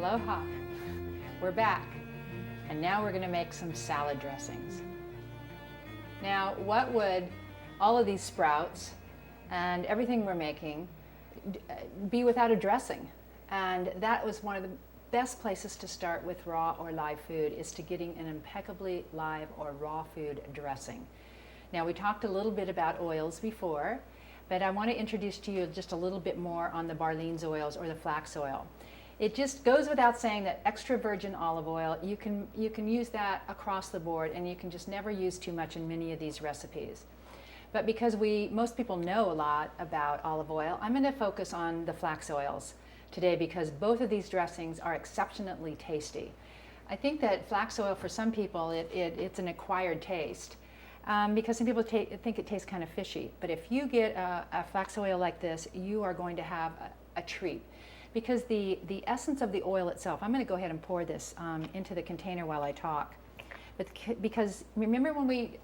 Aloha. We're back, and now we're going to make some salad dressings. Now, what would all of these sprouts and everything we're making be without a dressing? And that was one of the best places to start with raw or live food, is to getting an impeccably live or raw food dressing. Now, we talked a little bit about oils before, but I want to introduce to you just a little bit more on the Barleans oils or the flax oil. It just goes without saying that extra virgin olive oil, you can use that across the board, and you can just never use too much in many of these recipes. But because most people know a lot about olive oil, I'm going to focus on the flax oils today because both of these dressings are exceptionally tasty. I think that flax oil, for some people, it's an acquired taste because some people think it tastes kind of fishy. But if you get a flax oil like this, you are going to have a treat. Because the essence of the oil itself, I'm going to go ahead and pour this into the container while I talk. But because remember when we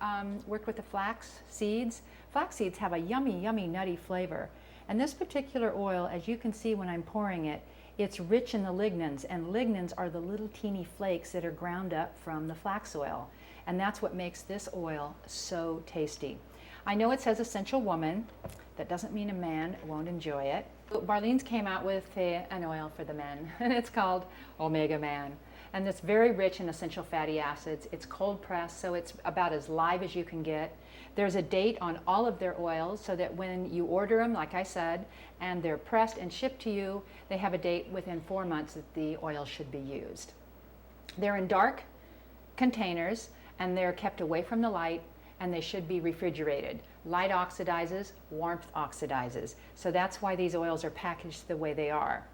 worked with the flax seeds? Flax seeds have a yummy, yummy, nutty flavor. And this particular oil, as you can see when I'm pouring it, it's rich in the lignans. And lignans are the little teeny flakes that are ground up from the flax oil. And that's what makes this oil so tasty. I know it says essential woman. That doesn't mean a man won't enjoy it. Barleans came out with an oil for the men, and it's called Omega Man. And it's very rich in essential fatty acids. It's cold pressed, so it's about as live as you can get. There's a date on all of their oils so that when you order them, like I said, and they're pressed and shipped to you, they have a date within 4 months that the oil should be used. They're in dark containers, and they're kept away from the light, and they should be refrigerated. Light oxidizes, warmth oxidizes. So that's why these oils are packaged the way they are.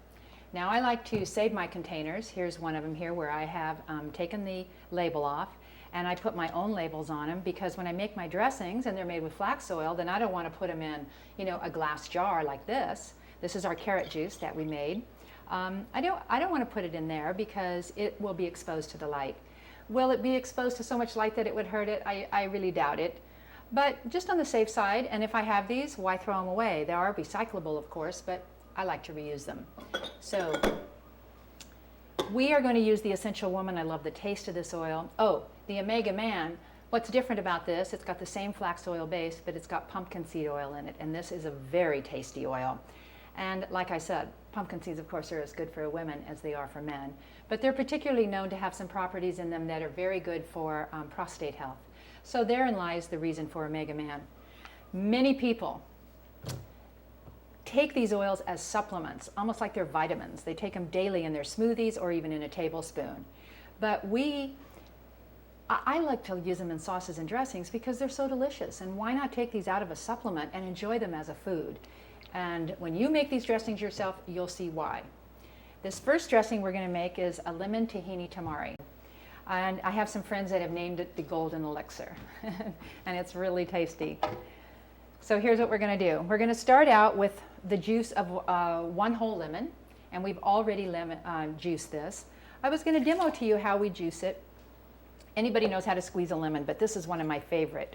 Now I like to save my containers. Here's one of them here where I have taken the label off, and I put my own labels on them because when I make my dressings and they're made with flax oil, then I don't want to put them in, a glass jar like this. This is our carrot juice that we made. I don't want to put it in there because it will be exposed to the light. Will it be exposed to so much light that it would hurt it? I really doubt it. But just on the safe side, and if I have these, why throw them away? They are recyclable, of course, but I like to reuse them. So we are going to use the Essential Woman. I love the taste of this oil. Oh, the Omega Man. What's different about this, it's got the same flax oil base, but it's got pumpkin seed oil in it, and this is a very tasty oil. And like I said, pumpkin seeds, of course, are as good for women as they are for men. But they're particularly known to have some properties in them that are very good for prostate health. So therein lies the reason for Omega Man. Many people take these oils as supplements, almost like they're vitamins. They take them daily in their smoothies or even in a tablespoon. But I like to use them in sauces and dressings because they're so delicious. And why not take these out of a supplement and enjoy them as a food? And when you make these dressings yourself, you'll see why. This first dressing we're going to make is a lemon tahini tamari. And I have some friends that have named it the golden elixir. And it's really tasty. So here's what we're going to do. We're going to start out with the juice of one whole lemon. And we've already juiced this. I was going to demo to you how we juice it. Anybody knows how to squeeze a lemon, but this is one of my favorite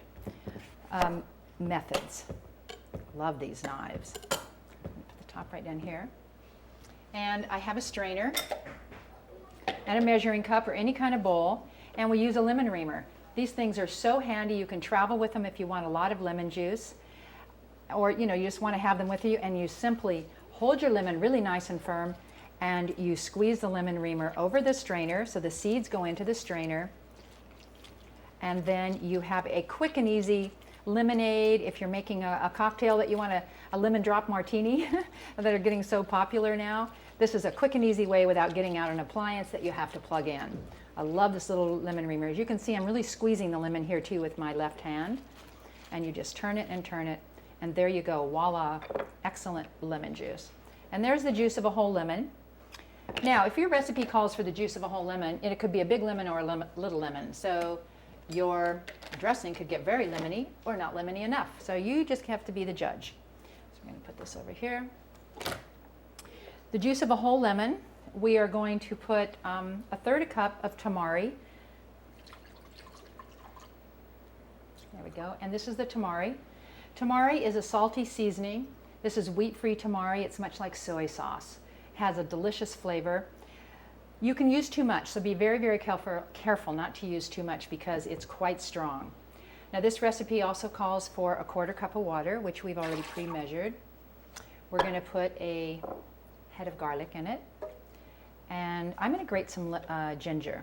methods. Love these knives. Put the top right down here. And I have a strainer and a measuring cup or any kind of bowl, and we use a lemon reamer. These things are so handy. You can travel with them if you want a lot of lemon juice, or you just want to have them with you, and you simply hold your lemon really nice and firm, and you squeeze the lemon reamer over the strainer so the seeds go into the strainer, and then you have a quick and easy lemonade. If you're making a cocktail that you want a lemon drop martini that are getting so popular now, this is a quick and easy way without getting out an appliance that you have to plug in. I love this little lemon reamer. As you can see, I'm really squeezing the lemon here too with my left hand. And you just turn it, and there you go. Voila, excellent lemon juice. And there's the juice of a whole lemon. Now, if your recipe calls for the juice of a whole lemon, it could be a big lemon or a little lemon. So your dressing could get very lemony or not lemony enough. So you just have to be the judge. So we're going to put this over here. The juice of a whole lemon, we are going to put a third a cup of tamari. There we go. And this is the tamari. Tamari is a salty seasoning. This is wheat-free tamari. It's much like soy sauce. It has a delicious flavor. You can use too much, so be very, very careful not to use too much because it's quite strong. Now this recipe also calls for a 1/4 cup of water, which we've already pre-measured. We're going to put a head of garlic in it, and I'm going to grate some ginger,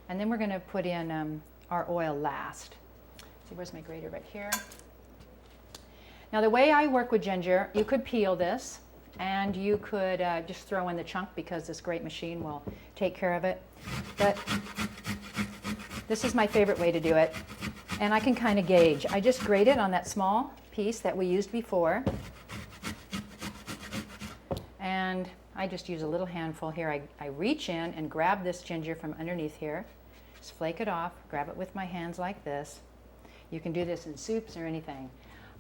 and then we're going to put in our oil last. See, where's my grater? Right here. Now the way I work with ginger, you could peel this, and you could just throw in the chunk because this great machine will take care of it. But this is my favorite way to do it, and I can kind of gauge. I just grate it on that small piece that we used before, and I just use a little handful here. I reach in and grab this ginger from underneath here, just flake it off, grab it with my hands like this. You can do this in soups or anything.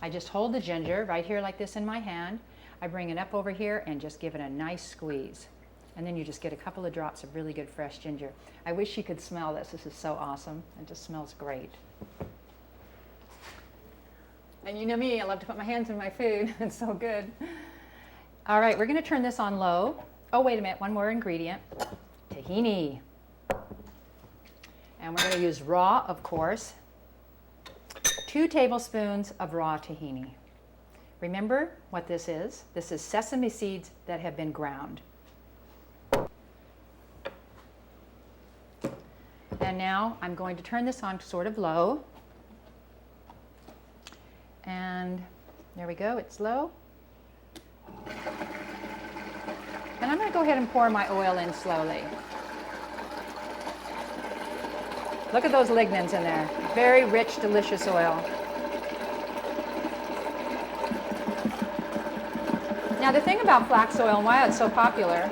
I just hold the ginger right here like this in my hand. I bring it up over here and just give it a nice squeeze. And then you just get a couple of drops of really good fresh ginger. I wish you could smell this. This is so awesome. It just smells great. And you know me, I love to put my hands in my food. It's so good. All right, we're going to turn this on low. Oh, wait a minute, one more ingredient. Tahini. And we're going to use raw, of course. 2 tablespoons of raw tahini. Remember what this is? This is sesame seeds that have been ground. And now I'm going to turn this on to sort of low. And there we go, it's low. And I'm going to go ahead and pour my oil in slowly. Look at those lignans in there. Very rich, delicious oil. Now the thing about flax oil and why it's so popular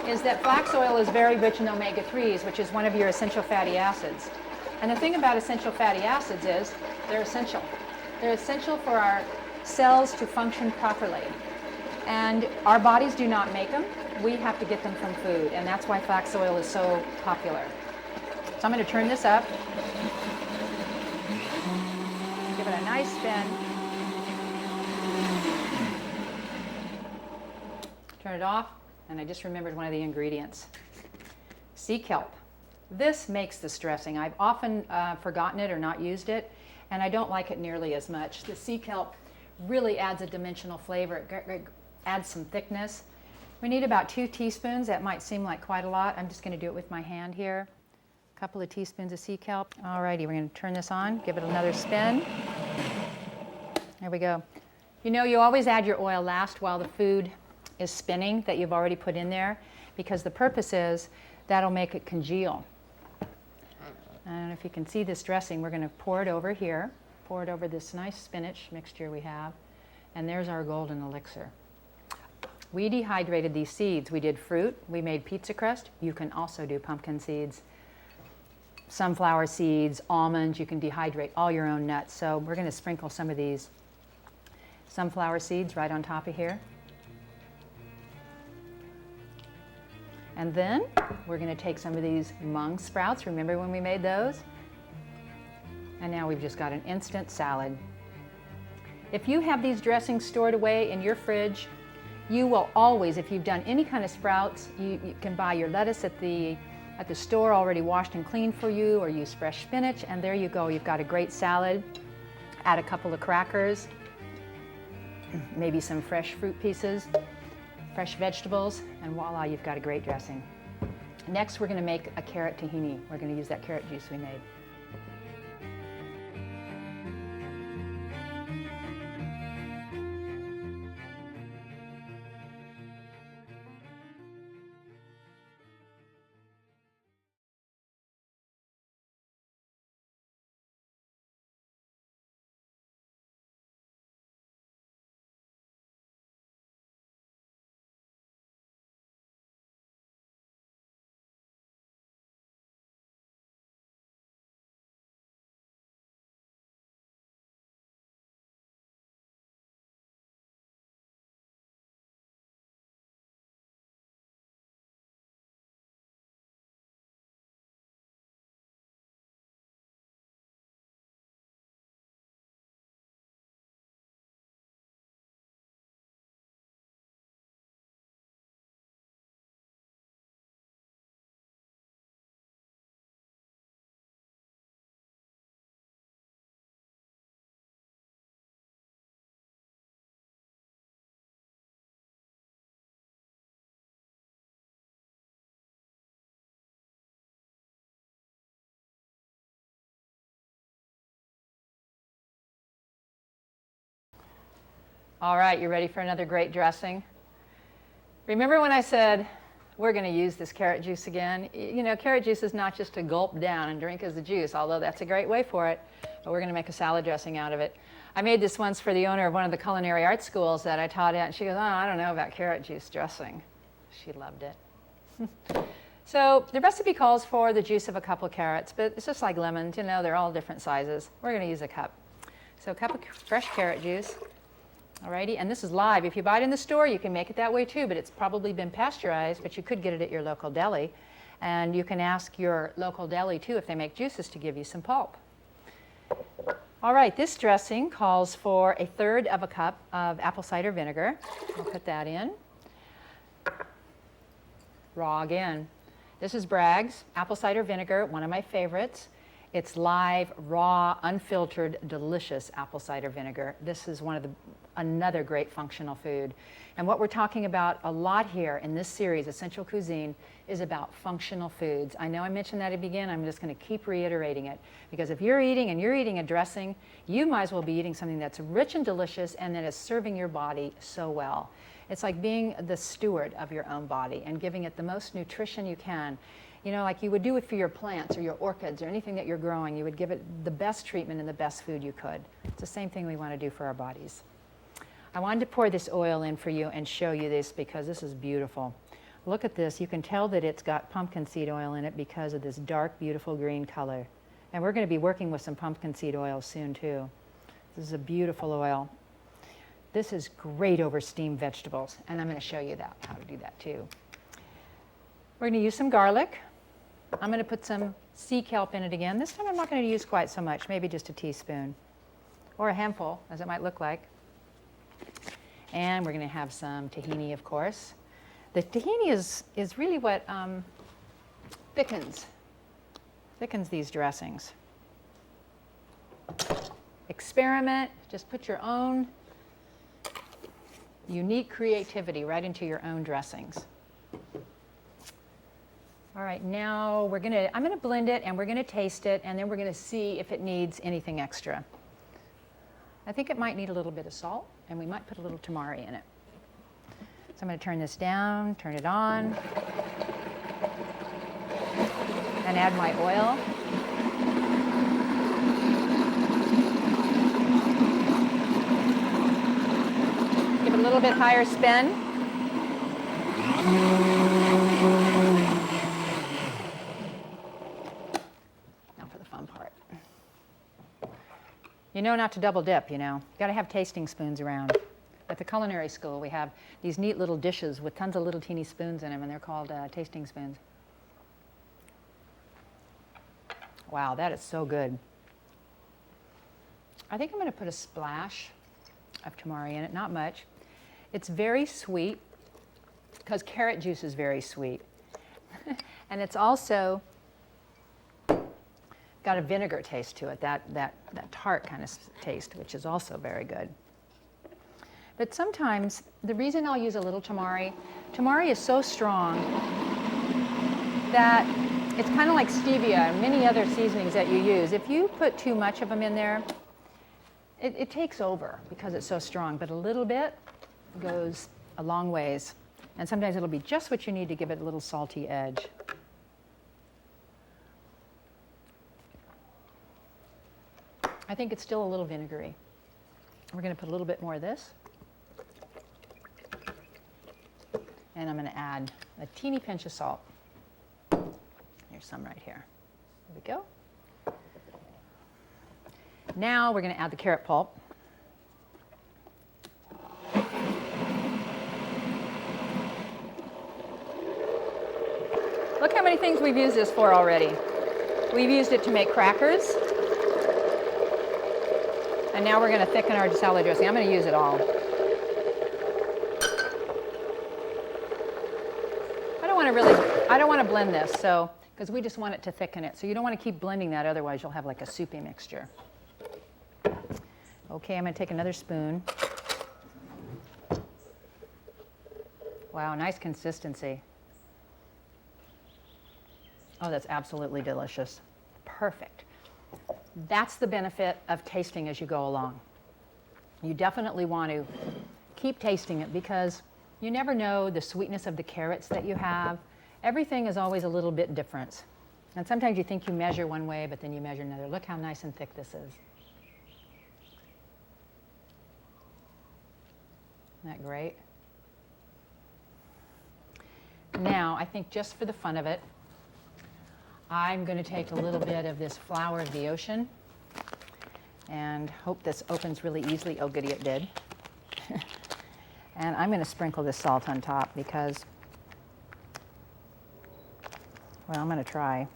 is that flax oil is very rich in omega-3s, which is one of your essential fatty acids. And the thing about essential fatty acids is they're essential. They're essential for our cells to function properly. And our bodies do not make them. We have to get them from food, and that's why flax oil is so popular. So I'm going to turn this up. Give it a nice spin. Turn it off, and I just remembered one of the ingredients. Sea kelp. This makes this dressing. I've often forgotten it or not used it, and I don't like it nearly as much. The sea kelp really adds a dimensional flavor. It adds some thickness. We need about 2 teaspoons. That might seem like quite a lot. I'm just going to do it with my hand here. A couple of teaspoons of sea kelp. Alrighty, we're going to turn this on, give it another spin. There we go. You know, you always add your oil last while the food is spinning that you've already put in there, because the purpose is that'll make it congeal. And if you can see this dressing, we're going to pour it over here, pour it over this nice spinach mixture we have, and there's our golden elixir. We dehydrated these seeds. We did fruit, we made pizza crust. You can also do pumpkin seeds, sunflower seeds, almonds. You can dehydrate all your own nuts. So we're going to sprinkle some of these sunflower seeds right on top of here. And then we're going to take some of these mung sprouts. Remember when we made those? And now we've just got an instant salad. If you have these dressings stored away in your fridge, you will always, if you've done any kind of sprouts, you can buy your lettuce at the store already washed and cleaned for you, or use fresh spinach, and there you go. You've got a great salad. Add a couple of crackers, maybe some fresh fruit pieces, fresh vegetables, and voila, you've got a great dressing. Next, we're going to make a carrot tahini. We're going to use that carrot juice we made. All right, you ready for another great dressing? Remember when I said we're going to use this carrot juice again? You know, carrot juice is not just to gulp down and drink as the juice, although that's a great way for it, but we're going to make a salad dressing out of it. I made this once for the owner of one of the culinary arts schools that I taught at, and she goes, oh, I don't know about carrot juice dressing. She loved it. So the recipe calls for the juice of a couple carrots, but it's just like lemons, you know, they're all different sizes. We're going to use a cup. So a cup of fresh carrot juice. Alrighty, and this is live. If you buy it in the store, you can make it that way too, but it's probably been pasteurized, but you could get it at your local deli. And you can ask your local deli too, if they make juices, to give you some pulp. All right, this dressing calls for 1/3 of a cup of apple cider vinegar. I'll put that in. Raw again. This is Bragg's apple cider vinegar, one of my favorites. It's live, raw, unfiltered, delicious apple cider vinegar. This is another great functional food. And what we're talking about a lot here in this series, Essential Cuisine, is about functional foods. I know I mentioned that at the beginning. I'm just going to keep reiterating it. Because if you're eating and you're eating a dressing, you might as well be eating something that's rich and delicious and that is serving your body so well. It's like being the steward of your own body and giving it the most nutrition you can. You know, like you would do it for your plants or your orchids or anything that you're growing, you would give it the best treatment and the best food you could. It's the same thing we want to do for our bodies. I wanted to pour this oil in for you and show you this because this is beautiful. Look at this. You can tell that it's got pumpkin seed oil in it because of this dark, beautiful green color. And we're going to be working with some pumpkin seed oil soon too. This is a beautiful oil. This is great over steamed vegetables, and I'm going to show you how to do that too. We're going to use some garlic. I'm going to put some sea kelp in it again. This time I'm not going to use quite so much, maybe just a teaspoon or a handful, as it might look like. And we're going to have some tahini, of course. The tahini is really what thickens these dressings. Experiment, just put your own unique creativity right into your own dressings. All right, now I'm going to blend it and we're going to taste it and then we're going to see if it needs anything extra. I think it might need a little bit of salt and we might put a little tamari in it. So I'm going to turn this down, turn it on, and add my oil. Give it a little bit higher spin. Now for the fun part. You know not to double dip, you know. You've got to have tasting spoons around. At the culinary school, we have these neat little dishes with tons of little teeny spoons in them, and they're called tasting spoons. Wow, that is so good. I think I'm going to put a splash of tamari in it, not much. It's very sweet because carrot juice is very sweet. And it's also got a vinegar taste to it, that tart kind of taste, which is also very good. But sometimes, the reason I'll use a little tamari is so strong that it's kind of like stevia and many other seasonings that you use. If you put too much of them in there, it takes over because it's so strong, but a little bit goes a long ways. And sometimes it'll be just what you need to give it a little salty edge. I think it's still a little vinegary. We're going to put a little bit more of this. And I'm going to add a teeny pinch of salt. Here's some right here. There we go. Now we're going to add the carrot pulp. Look how many things we've used this for already. We've used it to make crackers. And now we're going to thicken our salad dressing. I'm going to use it all. I don't want to blend this, because we just want it to thicken it. So you don't want to keep blending that, otherwise you'll have like a soupy mixture. Okay, I'm going to take another spoon. Wow, nice consistency. Oh, that's absolutely delicious. Perfect. That's the benefit of tasting as you go along. You definitely want to keep tasting it because you never know the sweetness of the carrots that you have. Everything is always a little bit different. And sometimes you think you measure one way, but then you measure another. Look how nice and thick this is. Isn't that great? Now, I think just for the fun of it, I'm going to take a little bit of this flower of the ocean and hope this opens really easily. Oh, goody, it did. And I'm going to sprinkle this salt on top because, well, I'm going to try.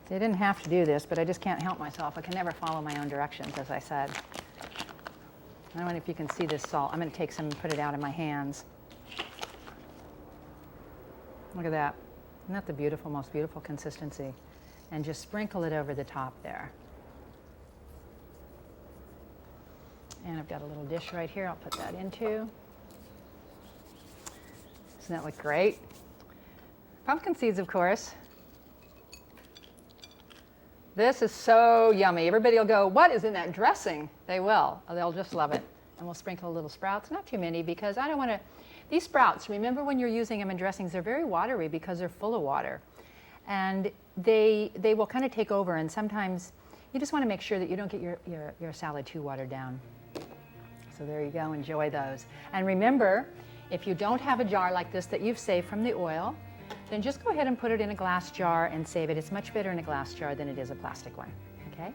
See, I didn't have to do this, but I just can't help myself. I can never follow my own directions, as I said. I don't know if you can see this salt. I'm going to take some and put it out in my hands. Look at that. Isn't that the beautiful, most beautiful consistency? And just sprinkle it over the top there. And I've got a little dish right here I'll put that into. Doesn't that look great? Pumpkin seeds, of course. This is so yummy. Everybody will go, what is in that dressing? They will. They'll just love it. And we'll sprinkle a little sprouts. Not too many because I don't want to. These sprouts, remember when you're using them in dressings, they're very watery because they're full of water. And they will kind of take over, and sometimes you just want to make sure that you don't get your salad too watered down. So there you go, enjoy those. And remember, if you don't have a jar like this that you've saved from the oil, then just go ahead and put it in a glass jar and save it. It's much better in a glass jar than it is a plastic one, okay?